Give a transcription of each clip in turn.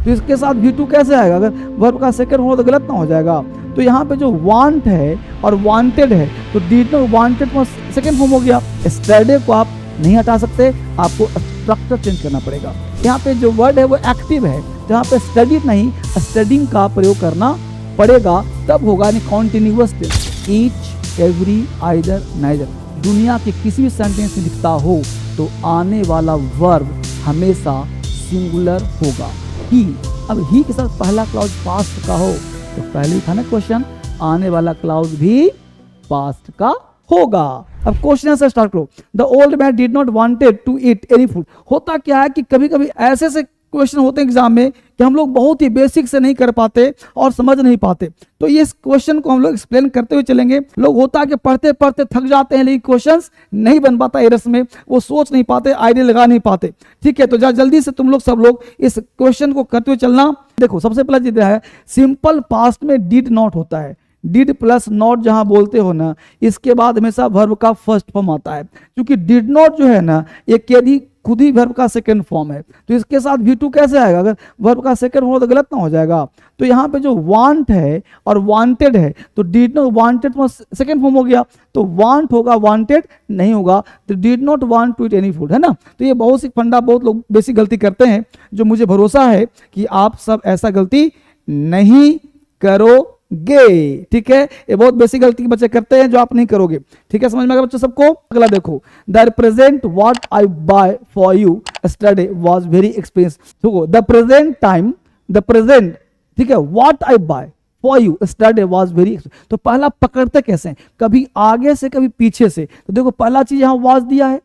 तो इसके साथ V2 कैसे आएगा? अगर वर्ब का सेकंड हो तो गलत ना हो जाएगा। तो यहाँ पे जो वांट है और वांटेड है तो डिड नॉट वांटेड को सेकंड फॉर्म हो गया। स्टडी को आप नहीं हटा सकते, आपको स्ट्रक्चर चेंज करना पड़ेगा। यहाँ पे जो वर्ड है वो एक्टिव है, तो यहाँ पे स्टडीड नहीं स्टडिंग का प्रयोग करना पड़ेगा, तब होगा continuous tense. Each, every, either, neither दुनिया के किसी भी सेंटेंस में दिखता हो तो आने वाला वर्ब हमेशा सिंगुलर होगा। ही, अब ही के साथ पहला क्लाउज पास्ट का हो तो पहले ही था ना क्वेश्चन, आने वाला क्लाउज भी पास्ट का होगा। अब क्वेश्चन से स्टार्ट करो। The old man did not wanted to eat any food. होता क्या है कि कभी कभी ऐसे से क्वेश्चन होते हैं एग्जाम में कि हम लोग बहुत ही बेसिक से नहीं कर पाते और समझ नहीं पाते, तो ये क्वेश्चन को हम लोग एक्सप्लेन करते हुए चलेंगे। लोग होता है कि पढ़ते पढ़ते थक जाते हैं, लेकिन क्वेश्चंस नहीं बन पाता एरर्स में, वो सोच नहीं पाते, आइडिया लगा नहीं पाते। ठीक है, तो जल्दी से तुम लोग सब लोग इस क्वेश्चन को करते हुए चलना। देखो सबसे पहला चीज है, सिंपल पास्ट में डिड नॉट होता है। डिड प्लस नॉट जहां बोलते हो ना, इसके बाद हमेशा वर्ब का फर्स्ट फॉर्म आता है, क्योंकि डिड नॉट जो है ना ये खुद ही वर्ब का सेकंड फॉर्म है। तो इसके साथ V2 कैसे आएगा? अगर वर्ब का सेकंड हो तो गलत ना हो जाएगा। तो यहाँ पे जो वांट है और वांटेड है तो did not wanted second form हो गया, तो वांट होगा, वांटेड नहीं होगा, तो did not want to eat any food, है ना। तो ये बहुत सी फंडा बहुत लोग बेसिक गलती करते हैं, जो मुझे भरोसा है कि आप सब ऐसा गलती नहीं करोगे। ठीक है, ये बहुत बेसिक गलती बच्चे करते हैं जो आप नहीं करोगे। ठीक है, समझ में आ गया बच्चों सबको? अगला देखो, the present what I buy for you study was very expensive. देखो the present time, the present, ठीक है, what I buy for you study was very expensive. तो पहला पकड़ते कैसे हैं, कभी आगे से कभी पीछे से। तो देखो पहला चीज यहां वाज दिया है,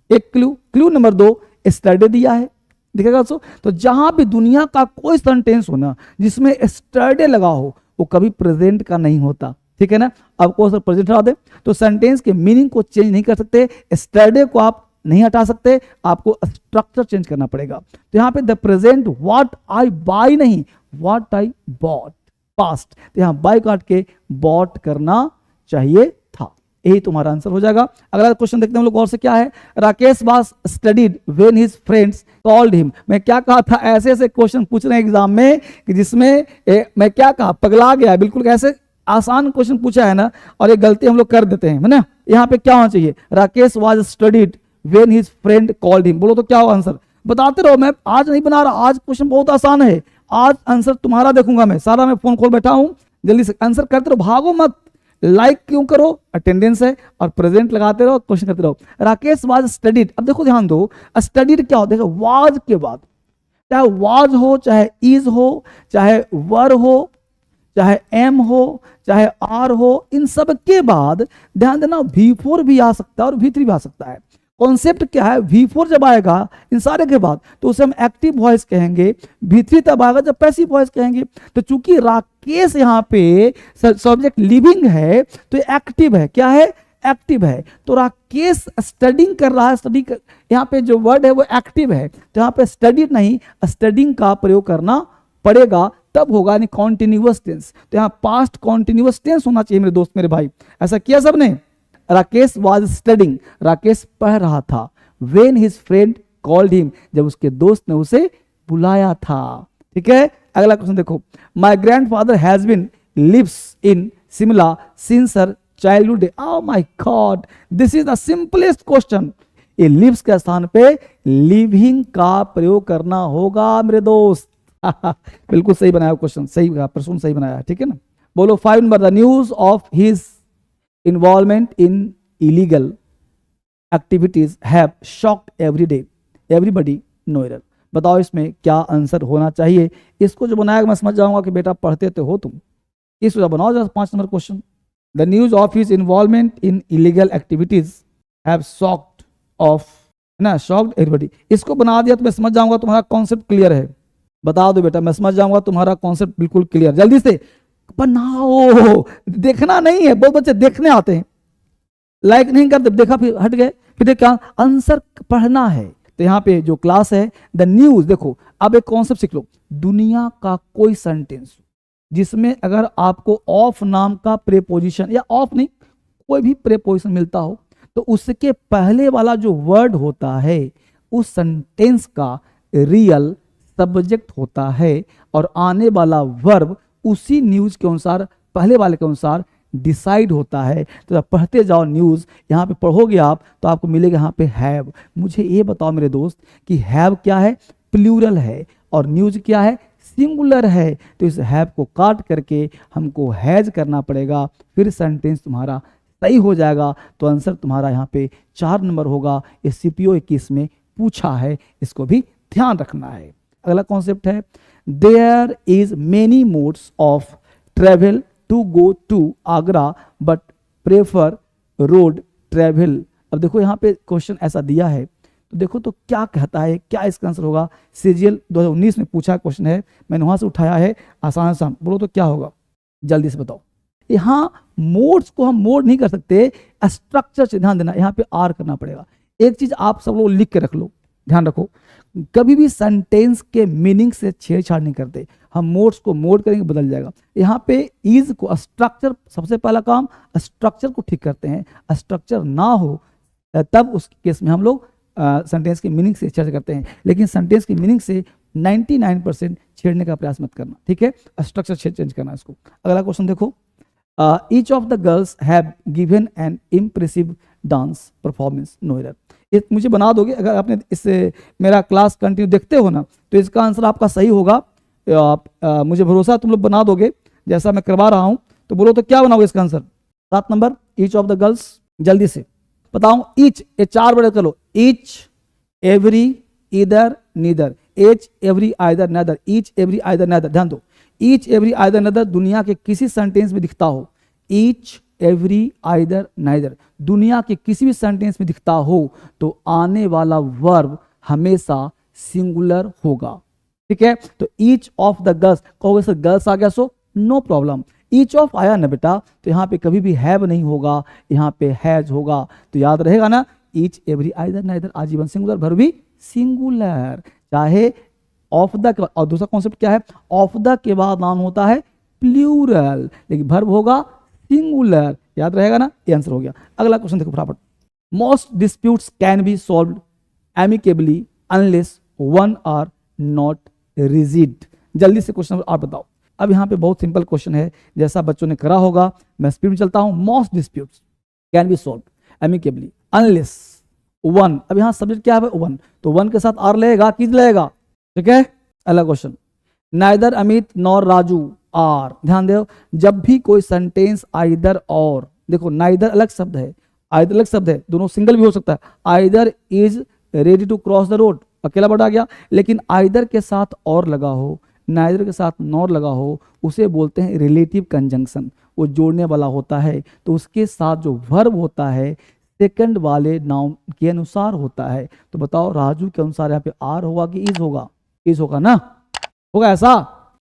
एक क्लू नंबर 2 स्टडी दिया है, दिखेगा दोस्तों। तो जहां भी दुनिया का कोई सेंटेंस हो ना जिसमें स्टडी लगा हो वो कभी प्रेजेंट का नहीं होता। ठीक है ना, आपको सर प्रेजेंट हटा दे तो सेंटेंस के मीनिंग को चेंज नहीं कर सकते, स्टडी को आप नहीं हटा सकते, आपको स्ट्रक्चर चेंज करना पड़ेगा। तो यहाँ पे the present what I buy नहीं, व्हाट आई बॉट, पास्ट, तो यहाँ बाय काट के बॉट करना चाहिए था। यही तुम्हारा आंसर हो जाएगा। अगला क्वेश्चन देखते हैं हम लोग और से क्या है। Rakesh was studied when his friends called him. मैं क्या कहा था, ऐसे ऐसे क्वेश्चन पूछ रहे हैं एग्जाम में कि जिसमें मैं क्या कहा, पगला गया। बिल्कुल ऐसे आसान क्वेश्चन पूछा है ना, और ये गलती हम लोग कर देते हैं, है ना। यहाँ पे क्या होना चाहिए, Rakesh was studied when his friend called him. बोलो तो क्या हो आंसर, बताते रहो। मैं आज नहीं बना रहा, आज क्वेश्चन बहुत आसान है। आज आंसर तुम्हारा देखूंगा मैं, सारा मैं फोन खोल बैठा हूं, जल्दी से आंसर करते रहो, भागो मत। लाइक क्यों करो, अटेंडेंस है, और प्रेजेंट लगाते रहो, क्वेश्चन करते रहो। राकेश वाज स्टडीड, अब देखो ध्यान दो, स्टडीड क्या होता है, वाज के बाद, चाहे वाज हो, चाहे इज हो, चाहे वर हो, चाहे एम हो, चाहे आर हो, इन सब के बाद ध्यान देना V4 भी आ सकता है और V3 भी आ सकता है। कॉन्सेप्ट क्या है, V4 जब आएगा इन सारे के बाद तो उसे हम एक्टिव वॉइस कहेंगे, V3 तब आएगा जब पैसिव वॉइस कहेंगे। तो चूंकि राकेश यहाँ पे सब्जेक्ट लिविंग है तो एक्टिव है, क्या है, एक्टिव है। तो राकेश स्टडिंग कर रहा है, यहाँ पे जो वर्ड है वो एक्टिव है, तो यहाँ पे स्टडीड नहीं स्टडिंग का प्रयोग करना पड़ेगा, तब होगा कॉन्टिन्यूअस टेंस। तो यहाँ पास्ट कॉन्टिन्यूअस टेंस होना चाहिए मेरे दोस्त मेरे भाई। ऐसा किया सबने। राकेश वाज स्टडिंग, राकेश पढ़ रहा था। When his friend called him, जब उसके दोस्त ने उसे बुलाया था। ठीक है, अगला क्वेश्चन देखो। My grandfather has been lives in Shimla since her childhood day. Oh my god, this is the simplest question. ये लिव्स के स्थान पे लिविंग का प्रयोग करना होगा मेरे दोस्त। बिल्कुल सही बनाया क्वेश्चन, सही प्रश्न सही बनाया, ठीक है ना। बोलो 5 number, the news of his involvement in illegal activities have shocked everybody no error। बताओ इसमें क्या आंसर होना चाहिए। इसको जो बनाया मैं समझ जाऊंगा कि बेटा पढ़ते तो हो तुम। इसको बनाओ जरा 5 number question. The news of his involvement in illegal activities have shocked everybody। इसको बना दिया तो मैं समझ जाऊंगा तुम्हारा कॉन्सेप्ट क्लियर है। बता दो बेटा, मैं समझ जाऊंगा तुम्हारा कॉन्सेप्ट बिल्कुल क्लियर। जल्दी से बनाओ, देखना नहीं है, बहुत बच्चे देखने आते हैं, लाइक नहीं करते, देखा फिर हट गए, फिर क्या आंसर पढ़ना है। तो यहाँ पे जो क्लास है द न्यूज, देखो अब एक कॉन्सेप्ट सीख लो। दुनिया का कोई सेंटेंस जिसमें अगर आपको ऑफ नाम का प्रेपोजिशन, या ऑफ नहीं कोई भी प्रेपोजिशन मिलता हो, तो उसके पहले वाला जो वर्ड होता है उस सेंटेंस का रियल सब्जेक्ट होता है और आने वाला वर्ब उसी न्यूज के अनुसार, पहले वाले के अनुसार डिसाइड होता है। तो जब पढ़ते जाओ न्यूज़, यहाँ पे पढ़ोगे आप तो आपको मिलेगा यहाँ पे हैव। मुझे ये बताओ मेरे दोस्त कि हैव क्या है? प्लूरल है, और न्यूज़ क्या है? सिंगुलर है। तो इस हैव को काट करके हमको हैज करना पड़ेगा, फिर सेंटेंस तुम्हारा सही हो जाएगा। तो आंसर तुम्हारा यहाँ पे 4 नंबर होगा। ये CPO 21 में पूछा है, इसको भी ध्यान रखना है। अगला कॉन्सेप्ट है there is many modes of travel to go to Agra but prefer road travel. अब देखो यहाँ पे क्वेश्चन ऐसा दिया है, तो देखो तो क्या कहता है, क्या इसका आंसर होगा? CGL 2019 में पूछा क्वेश्चन है, मैंने वहां से उठाया है, आसान आसान बोलो तो क्या होगा, जल्दी से बताओ। यहाँ मोड्स को हम मोड नहीं कर सकते, स्ट्रक्चर से ध्यान देना, यहाँ पे आर करना पड़ेगा। एक चीज आप सब लोग लिख के रख लो, ध्यान रखो, कभी भी सेंटेंस के मीनिंग से छेड़छाड़ नहीं करते। हम मोड्स को मोड करेंगे, बदल जाएगा। यहाँ पे इज को स्ट्रक्चर, सबसे पहला काम स्ट्रक्चर को ठीक करते हैं। स्ट्रक्चर ना हो तब उस केस में हम लोग सेंटेंस के मीनिंग से चर्चा करते हैं, लेकिन सेंटेंस के मीनिंग से 99% छेड़ने का प्रयास मत करना, ठीक है? स्ट्रक्चर चेंज करना इसको। अगला क्वेश्चन देखो, each of the girls have given an impressive dance performance, no error. ये मुझे बना दोगे, अगर आपने इससे मेरा क्लास कंटिन्यू देखते हो ना, तो इसका आंसर आपका सही होगा। मुझे भरोसा तुम लोग बना दोगे जैसा मैं करवा रहा हूं। तो बोलो तो क्या बनाओगे इसका answer? 7 number, each of the girls. जल्दी से बताओ, ईच, ये 4 वर्ड कर लो, each, every, either, neither, each, every, either, neither, each, every, either, neither. ध्यान दो, ईच, एवरी, आइदर, नेदर दुनिया के किसी सेंटेंस में दिखता हो, ईच, एवरी, आइदर, नाइदर दुनिया के किसी भी सेंटेंस में दिखता हो तो आने वाला वर्ब हमेशा सिंगुलर होगा, ठीक है? तो ईच ऑफ द गर्ल्स कहोगे सर गर्ल्स आ गया so no problem. Each of आया ना बेटा, तो यहाँ पे कभी भी हैव नहीं होगा, यहाँ पे हैज होगा। तो याद रहेगा ना, ईच, एवरी, आइदर, नाइदर आजीवन सिंगुलर, वर्ब भी सिंगुलर, चाहे ऑफ द के बाद। और दूसरा कॉन्सेप्ट क्या है? ऑफ द के बाद नाउन होता है प्लूरल, लेकिन वर्ब होगा सिंगुलर। याद रहेगा ना, ये आंसर हो गया। अगला क्वेश्चन देखो फटाफट, most disputes can be solved amicably unless one are not rigid. जल्दी से क्वेश्चन नंबर 8 बताओ। अब यहाँ पे बहुत सिंपल क्वेश्चन है, जैसा बच्चों ने करा होगा, मैं स्पीड में चलता हूं। Most disputes can be solved amicably unless one, अब यहाँ सब्जेक्ट क्या है? वन, तो वन के साथ आर लगेगा, किस लगेगा, ठीक है? अगला question, neither Amit nor Raju are. ध्यान दो, जब भी कोई सेंटेंस आइदर और, देखो नाइदर अलग शब्द है, आइदर अलग शब्द है, दोनों सिंगल भी हो सकता है। Either is ready to cross the road, अकेला वर्ड आ गया, लेकिन आइदर के साथ और लगा हो, नाइदर के साथ नॉर लगा हो, उसे बोलते हैं रिलेटिव कंजंक्शन, वो जोड़ने वाला होता है। तो उसके साथ जो वर्ब होता है सेकंड वाले नाउन के अनुसार होता है। तो बताओ राजू के अनुसार यहाँ पे आर होगा कि इज होगा? इज होगा ना, होगा ऐसा?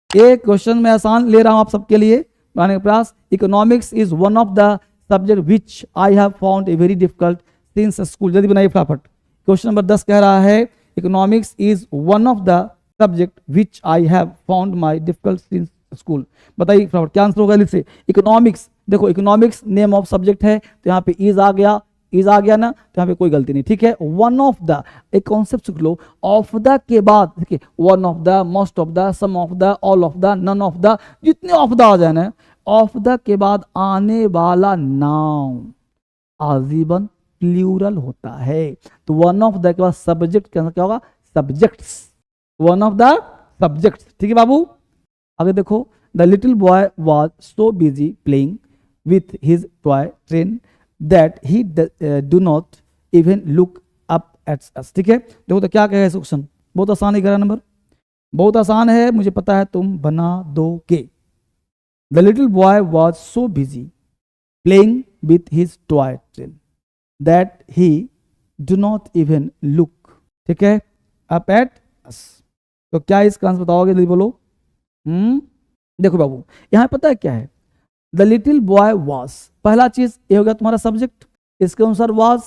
एक क्वेश्चन में आसान ले रहा हूं आप सबके लिए बनाने का प्रयास। Economics is one of the subject which I have found a very difficult since school. जल्दी बनाइए फटाफट। क्वेश्चन नंबर 10 कह रहा है economics is one of the subject which I have found my difficult since school. बताइए फटाफट क्या answer होगा जल्दी से। इकोनॉमिक्स, देखो इकोनॉमिक्स नेम ऑफ सब्जेक्ट है, तो यहाँ पे इज आ गया, इज आ गया ना, तो यहाँ पे कोई गलती नहीं, ठीक है? वन ऑफ द, एक कॉन्सेप्ट सीख लो, ऑफ द के बाद देखिए one of the, most of the, some of the, all of the, none of the, जितने ऑफ द आ जाए ना, ऑफ द के बाद आने वाला नाउन आजीवन प्लूरल होता है। तो वन ऑफ द के बाद सब्जेक्ट के अंदर क्या होगा? Subjects, one of the subjects, ठीक है बाबू? आगे देखो, the little boy was so busy playing with his toy train that he do not even look up at us, ठीक है? देखो तो क्या कहेगा इस क्वेश्चन, बहुत आसान है, 11 नंबर, बहुत आसान है, मुझे पता है तुम बना दोगे। The little boy was so busy playing with his toy train that he do not even look, ठीक है, up at us। तो क्या इसका आंसर बताओगे, जल्दी बोलो। देखो बाबू, यहाँ पता है क्या है? द लिटिल बॉय वॉज, पहला चीज ये हो गया तुम्हारा सब्जेक्ट, इसके अनुसार वॉज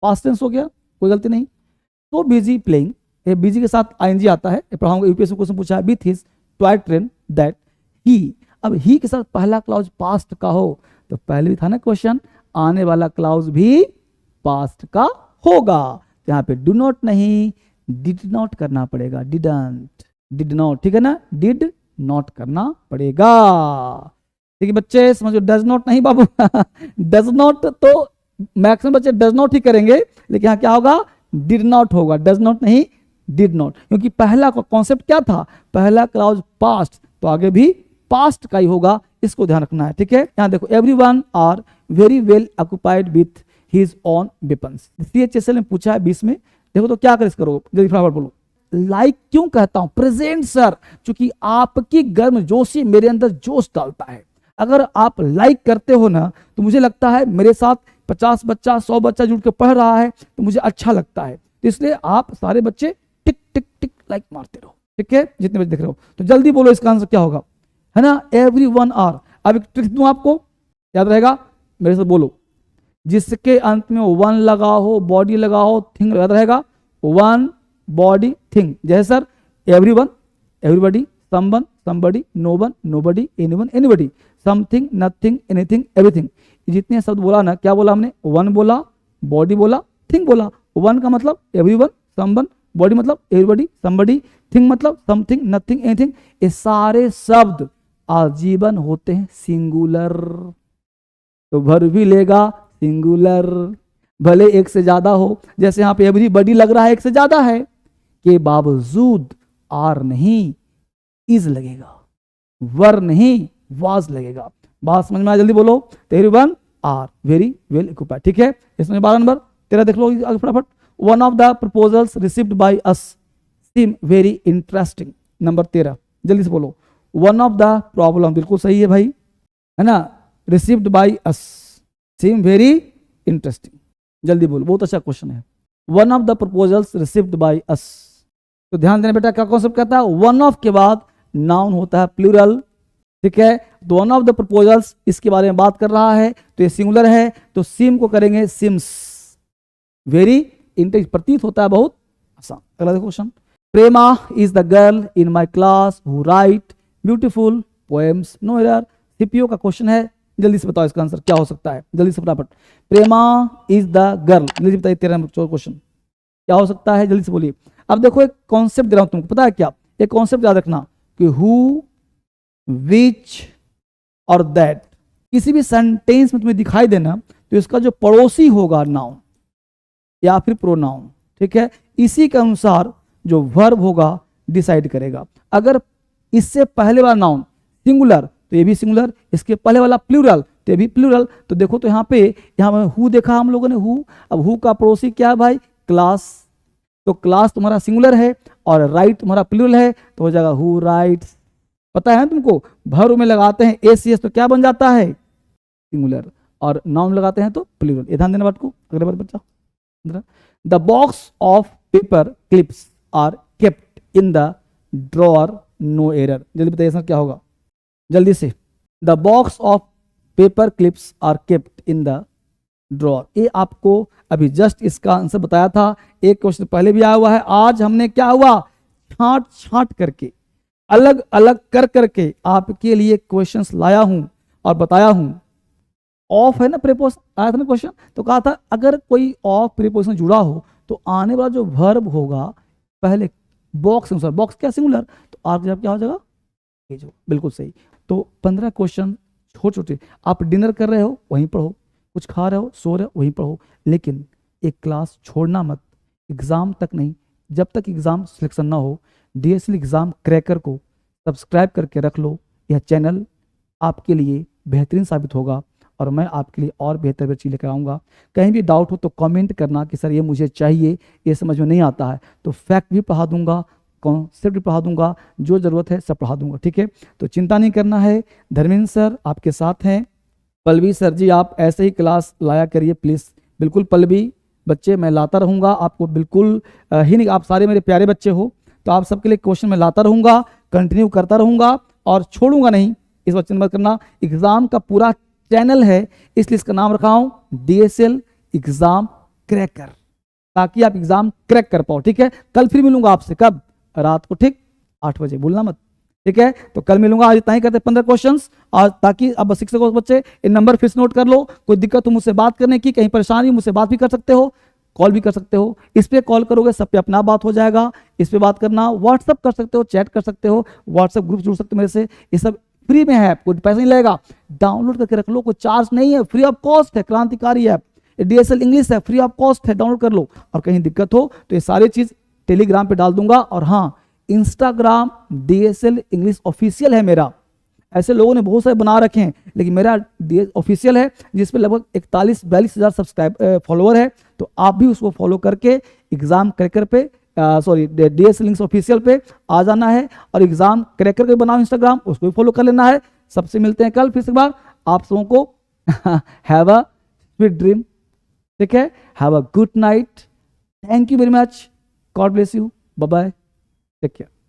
पास्ट टेंस हो गया, कोई गलती नहीं। तो बिजी प्लेइंग, ये बिजी के साथ आईएनजी आता है, पढ़ाऊंगा, यूपीएससी क्वेश्चन पूछा है, with his toy train that he, अब ही के साथ पहला क्लाउज पास्ट का हो, तो पहले भी था ना क्वेश्चन, आने वाला क्लाउज भी पास्ट का होगा। यहाँ पे डू नॉट नहीं, डिड नॉट करना पड़ेगा, डिडंट, डिड नॉट, ठीक है ना, डिड नॉट करना पड़ेगा। ठीक है बच्चे, समझो, डज नॉट नहीं बाबू डज नॉट तो मैक्सिमम बच्चे डज नॉट ही करेंगे, लेकिन यहाँ क्या होगा, डिड नॉट होगा, डज नॉट नहीं, डिड नॉट, क्योंकि पहला कॉन्सेप्ट क्या था, पहला क्लाउज पास्ट, तो आगे भी पास्ट का ही होगा, इसको ध्यान रखना है। ठीक है, यहाँ देखो, everyone are very well occupied with his own weapons. CHSL में पूछा है 20 में, देखो तो क्या करो, जल्दी फटाफट बोलो। लाइक क्यों कहता हूं, प्रेजेंट सर, क्योंकि आपकी गर्म जोशी मेरे अंदर जोश डालता है। अगर आप लाइक करते हो ना, तो मुझे लगता है मेरे साथ 50 बच्चा 100 बच्चा जुड़ के पढ़ रहा है, तो मुझे अच्छा लगता है, तो इसलिए आप सारे बच्चे टिक टिक टिक लाइक मारते रहो। ठीक है, जितने बच्चे देख रहे हो, तो जल्दी बोलो इसका आंसर क्या होगा, है ना, एवरीवन आर। अब एक ट्रिक दूं आपको, याद रहेगा, मेरे से बोलो, जिसके अंत में वन लगा हो, बॉडी लगा हो, थिंग, याद रहेगा, वन बॉडी थिंग। जैसे sir, everyone, everybody, someone, somebody, known, nobody, anyone, anybody, something, nothing, anything, everything. जितने शब्द बोला ना, क्या बोला हमने, वन बोला, बॉडी बोला, थिंग बोला। वन का मतलब एवरीवन, समवन, बॉडी मतलब एवरीबॉडी, समबडी, थिंग मतलब समथिंग, नथिंग, एनीथिंग। ये सारे शब्द आजीवन होते हैं सिंगुलर, तो भर भी लेगा सिंगुलर, भले एक से ज्यादा हो। जैसे यहाँ पे एवरीबॉडी लग रहा है एक से ज्यादा है, के बावजूद आर नहीं इज लगेगा, वर नहीं वाज लगेगा। बात समझ में आया, जल्दी बोलो, everyone are very well occupied. ठीक है, इसमें 12 नंबर 13 देख लो फटाफट। One of the proposals received by us seem very interesting. Number 13 जल्दी से बोलो, वन ऑफ द प्रॉब्लम, बिल्कुल सही है भाई, है ना, received by us seem very interesting, जल्दी बोलो, बहुत अच्छा क्वेश्चन है। One of the proposals received by अस, तो ध्यान देना बेटा, क्या कॉन्सेप्ट कहता है, वन ऑफ के बाद नाउन होता है प्लूरल। ठीक है, तो वन ऑफ द प्रपोजल्स इसके बारे में बात कर रहा है, तो ये सिंगुलर है, तो सिम को करेंगे सिम्स, वेरी इंटेलिजेंट, प्रतीत होता है बहुत आसान। अगला देखो question, Prema is the girl in my class who write beautiful poems, no error. CPO का क्वेश्चन है, जल्दी से बताओ इसका आंसर क्या हो सकता है, जल्दी से फटाफट। प्रेमा इज द गर्ल, जल्दी बताइए, 13 नंबर क्वेश्चन क्या हो सकता है, जल्दी से बोलिए। अब देखो एक कॉन्सेप्ट दे रहा हूं तुमको, पता है क्या, एक कॉन्सेप्ट याद रखना कि हु, विच और दैट, किसी भी सेंटेंस में तुम्हें दिखाई देना, तो इसका जो पड़ोसी होगा नाउन या फिर प्रोनाउन, ठीक है, इसी के अनुसार जो वर्ब होगा डिसाइड करेगा। अगर इससे पहले वाला नाउन सिंगुलर, तो ये भी सिंगुलर, इसके पहले वाला प्लूरल, तो ये भी प्लूरल। तो देखो, तो यहाँ में हु देखा हम लोगों ने, हु, अब हु का पड़ोसी क्या है भाई, क्लास, तो क्लास तुम्हारा सिंगुलर है और राइट तुम्हारा प्लूरल है, तो हो जाएगा हु राइट्स। पता है तुमको, वर्ब में लगाते हैं एसीएस तो क्या बन जाता है, सिंगुलर, और नाउन लगाते हैं तो प्लूरल। ये ध्यान देना बात को। अगले बात बच्चा, the box of paper clips are kept in the drawer, no error. जल्दी बताइए सर क्या होगा, जल्दी से। The box of paper clips are kept in the drawer, ये आपको अभी जस्ट इसका आंसर बताया था, एक क्वेश्चन पहले भी आया हुआ है। आज हमने क्या हुआ, छांट छांट करके, अलग अलग कर करके आपके लिए क्वेश्चंस लाया हूं और बताया हूं। ऑफ है ना प्रीपोजिशन आया था ना क्वेश्चन, तो कहा था अगर कोई ऑफ प्रीपोजिशन जुड़ा हो तो आने वाला जो वर्ब होगा पहले बॉक्स अनुसार, बॉक्स क्या सिंगुलर, तो आगे जब क्या हो जाएगा, ये जो, बिल्कुल सही। तो 15 क्वेश्चन छोटे छोटे, आप डिनर कर रहे हो वहीं पढ़ो, कुछ खा रहे हो, सो रहे हो वहीं पढ़ो, लेकिन एक क्लास छोड़ना मत, एग्जाम तक नहीं, जब तक एग्जाम सिलेक्शन ना हो। DSL एग्जाम क्रैकर को सब्सक्राइब करके रख लो, यह चैनल आपके लिए बेहतरीन साबित होगा और मैं आपके लिए और बेहतर चीज़ लेकर आऊँगा। कहीं भी डाउट हो तो कमेंट करना कि सर ये मुझे चाहिए, ये समझ में नहीं आता है, तो फैक्ट भी पढ़ा दूंगा, कॉन्सेप्ट भी पढ़ा दूंगा, जो ज़रूरत है सब पढ़ा दूंगा। ठीक है, तो चिंता नहीं करना है। धर्मेंद्र सर आपके साथ हैं, पल्लवी सर जी आप ऐसे ही क्लास लाया करिए प्लीज़। बिल्कुल पल्लवी बच्चे मैं लाता रहूँगा आपको, बिल्कुल ही नहीं, आप सारे मेरे प्यारे बच्चे हो, तो आप सबके लिए क्वेश्चन मैं लाता रहूँगा, कंटिन्यू करता रहूँगा और छोड़ूंगा नहीं, इस बात चिंता मत करना। एग्ज़ाम का पूरा चैनल है, इसलिए इसका नाम रखा हूँ DSL एग्ज़ाम क्रैकर, ताकि आप एग्ज़ाम क्रैक कर पाओ। ठीक है, कल फिर मिलूंगा आपसे, कब, रात को ठीक 8 बजे, भूलना मत। ठीक है, तो कल मिलूंगा। आज इतना ही करते 15 क्वेश्चंस, और ताकि अब सीख सको बच्चे। इन नंबर फिर से नोट कर लो, कोई दिक्कत हो मुझसे बात करने की, कहीं परेशानी मुझसे बात भी कर सकते हो। कॉल भी कर सकते हो, इस पे कॉल करोगे सब पे अपना बात हो जाएगा, इस पे बात करना, व्हाट्सअप कर सकते हो, चैट कर सकते हो, व्हाट्सअप ग्रुप जुड़ सकते हो मेरे से, ये सब फ्री में है, कोई पैसा नहीं लगेगा, डाउनलोड करके रख लो, कोई चार्ज नहीं है, फ्री ऑफ कॉस्ट है, क्रांतिकारी ऐप, DSL इंग्लिश है, फ्री ऑफ कॉस्ट है, डाउनलोड कर लो। और कहीं दिक्कत हो तो ये सारी चीज टेलीग्राम पे डाल दूंगा। और हाँ, इंस्टाग्राम DSL इंग्लिश ऑफिशियल है मेरा, ऐसे लोगों ने बहुत सारे बना रखे हैं, लेकिन मेरा ऑफिशियल है जिसपे लगभग 41-42 हज़ार सब्सक्राइब फॉलोअर है। तो आप भी उसको फॉलो करके एग्जाम क्रैकर पे DSL इंग्लिश ऑफिशियल पे आ जाना है, और एग्जाम क्रैकर के बनाओ इंस्टाग्राम, उसको भी फॉलो कर लेना है। सबसे मिलते हैं कल फिर से बार, आप सबों को हैव अ स्वीट ड्रीम, ठीक है, have a good night, thank you very much, god bless you, bye bye, take care.